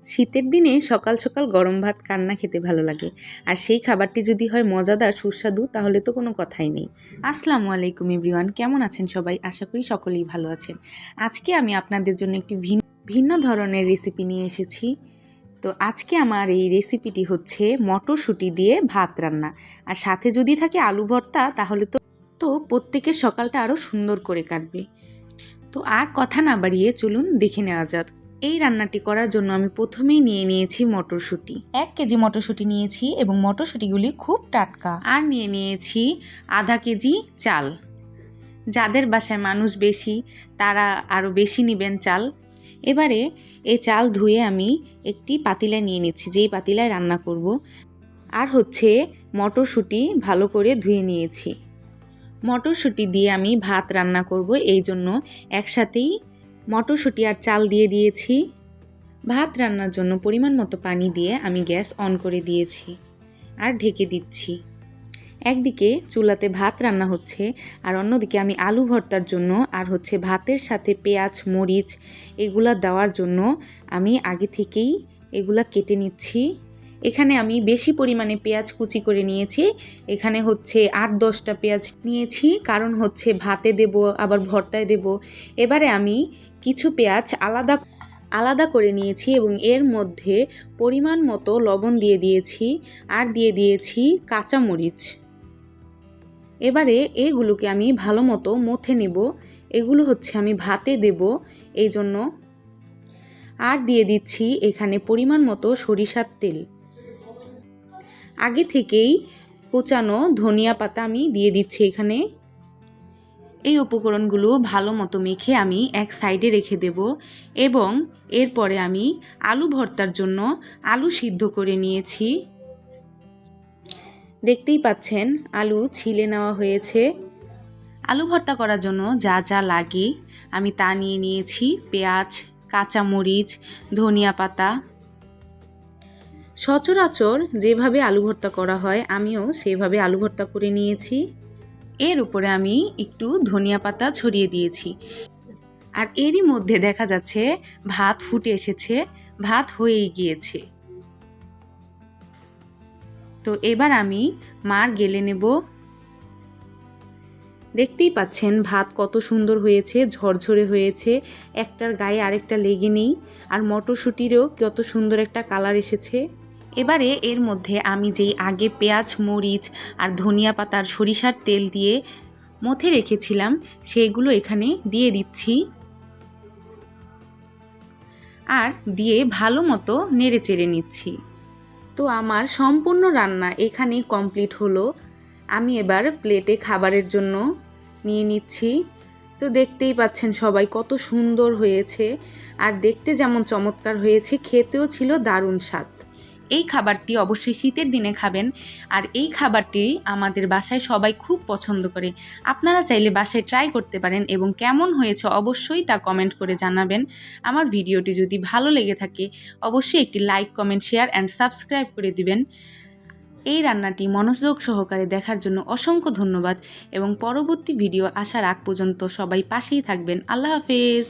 শীতের দিনে সকাল সকাল গরম ভাত কার না খেতে ভালো লাগে, আর সেই খাবারটি যদি হয় মজাদার সুস্বাদু তাহলে তো কোনো কথাই নেই। আসসালামু আলাইকুম এভরিওয়ান, কেমন আছেন সবাই? আশা করি সকলেই ভালো আছেন। আজকে আমি আপনাদের জন্য একটি ভিন্ন ধরনের রেসিপি নিয়ে এসেছি। তো আজকে আমার এই রেসিপিটি হচ্ছে মটরশুঁটি দিয়ে ভাত রান্না, আর সাথে যদি থাকে আলু ভর্তা তাহলে তো প্রত্যেকের সকালটা আরও সুন্দর করে কাটবে। তো আর কথা না বাড়িয়ে চলুন দেখে নেওয়া যাক। এই রান্নাটি করার জন্য আমি প্রথমেই নিয়ে নিয়েছি মটরশুঁটি। 1 কেজি মটরশুঁটি নিয়েছি এবং মটরশুঁটিগুলি খুব টাটকা। আর নিয়ে নিয়েছি আধা কেজি চাল। যাদের বাসায় মানুষ বেশি তারা আরও বেশি নেবেন চাল। এবারে এই চাল ধুয়ে আমি একটি পাতিলায় নিয়ে নিচ্ছি, যেই পাতিলায় রান্না করব। আর হচ্ছে মটরশুঁটি ভালো করে ধুয়ে নিয়েছি। মটরশুঁটি দিয়ে আমি ভাত রান্না করব, এই জন্য একসাথেই মটরশুঁটি আর চাল দিয়ে দিয়েছি। ভাত রান্নার জন্য পরিমাণ মতো পানি দিয়ে আমি গ্যাস অন করে দিয়েছি আর ঢেকে দিচ্ছি। একদিকে চুলাতে ভাত রান্না হচ্ছে আর অন্যদিকে আমি আলু ভর্তার জন্য আর হচ্ছে ভাতের সাথে পেঁয়াজ মরিচ এগুলা দেওয়ার জন্য আমি আগে থেকেই এগুলা কেটে নিচ্ছি। এখানে আমি বেশি পরিমাণে পেঁয়াজ কুচি করে নিয়েছি। এখানে হচ্ছে 8-10টা পেঁয়াজ নিয়েছি, কারণ হচ্ছে ভাতে দেব আবার ভর্তায় দেব। এবারে আমি কিছু পেঁয়াজ আলাদা করে নিয়েছি এবং এর মধ্যে পরিমাণ মতো লবণ দিয়ে দিয়েছি আর দিয়ে দিয়েছি কাঁচামরিচ। এবারে এগুলোকে আমি ভালো মতো মথে নেব। এগুলো হচ্ছে আমি ভাতে দেব এই জন্য। আর দিয়ে দিচ্ছি এখানে পরিমাণ মতো সরিষার তেল। আগে থেকেই কোচানো ধনিয়া পাতা আমি দিয়ে দিচ্ছি এখানে। এই উপকরণগুলো ভালো মতো মেখে আমি এক সাইডে রেখে দেব এবং এরপরে আমি আলু ভর্তার জন্য আলু সিদ্ধ করে নিয়েছি। দেখতেই পাচ্ছেন আলু ছিলে নেওয়া হয়েছে। আলু ভর্তা করার জন্য যা যা লাগে আমি তা নিয়ে নিয়েছি। পেঁয়াজ, কাঁচামরিচ, ধনিয়া পাতা। সচরাচর যেভাবে আলু ভর্তা করা হয় আমিও সেভাবে আলু ভর্তা করে নিয়েছি। এর উপরে আমি একটু ধনিয়া পাতা ছড়িয়ে দিয়েছি। আর এরই মধ্যে দেখা যাচ্ছে ভাত ফুটে এসেছে, ভাত হয়েই গিয়েছে। তো এবার আমি মার গেলে নেব। দেখতেই পাচ্ছেন ভাত কত সুন্দর হয়েছে, ঝরঝরে হয়েছে, একটার গায়ে আরেকটা লেগে নেই। আর মটরশুঁটিরও কত সুন্দর একটা কালার এসেছে। এবারে এর মধ্যে আমি যেই আগে পেঁয়াজ মরিচ আর ধনিয়া পাতার সরিষার তেল দিয়ে মথে রেখেছিলাম সেগুলো এখানে দিয়ে দিচ্ছি আর দিয়ে ভালো মতো নেড়ে চেড়ে নিচ্ছি। তো আমার সম্পূর্ণ রান্না এখানেই কমপ্লিট হলো। আমি এবার প্লেটে খাবারের জন্য নিয়ে নিচ্ছি। তো দেখতেই পাচ্ছেন সবাই কত সুন্দর হয়েছে, আর দেখতে যেমন চমৎকার হয়েছে খেতেও ছিল দারুণ স্বাদ। এই খাবারটি অবশ্যই শীতের দিনে খাবেন, আর এই খাবারটি আমাদের বাসায় সবাই খুব পছন্দ করে। আপনারা চাইলে বাসায় ট্রাই করতে পারেন এবং কেমন হয়েছে অবশ্যই তা কমেন্ট করে জানাবেন। আমার ভিডিওটি যদি ভালো লেগে থাকে অবশ্যই একটি like comment share and subscribe করে দিবেন। এই রান্নাটি মনোযোগ সহকারে দেখার জন্য অসংখ্য ধন্যবাদ এবং পরবর্তী ভিডিও আসার আগ পর্যন্ত সবাই পাশেই থাকবেন। আল্লাহ হাফেজ।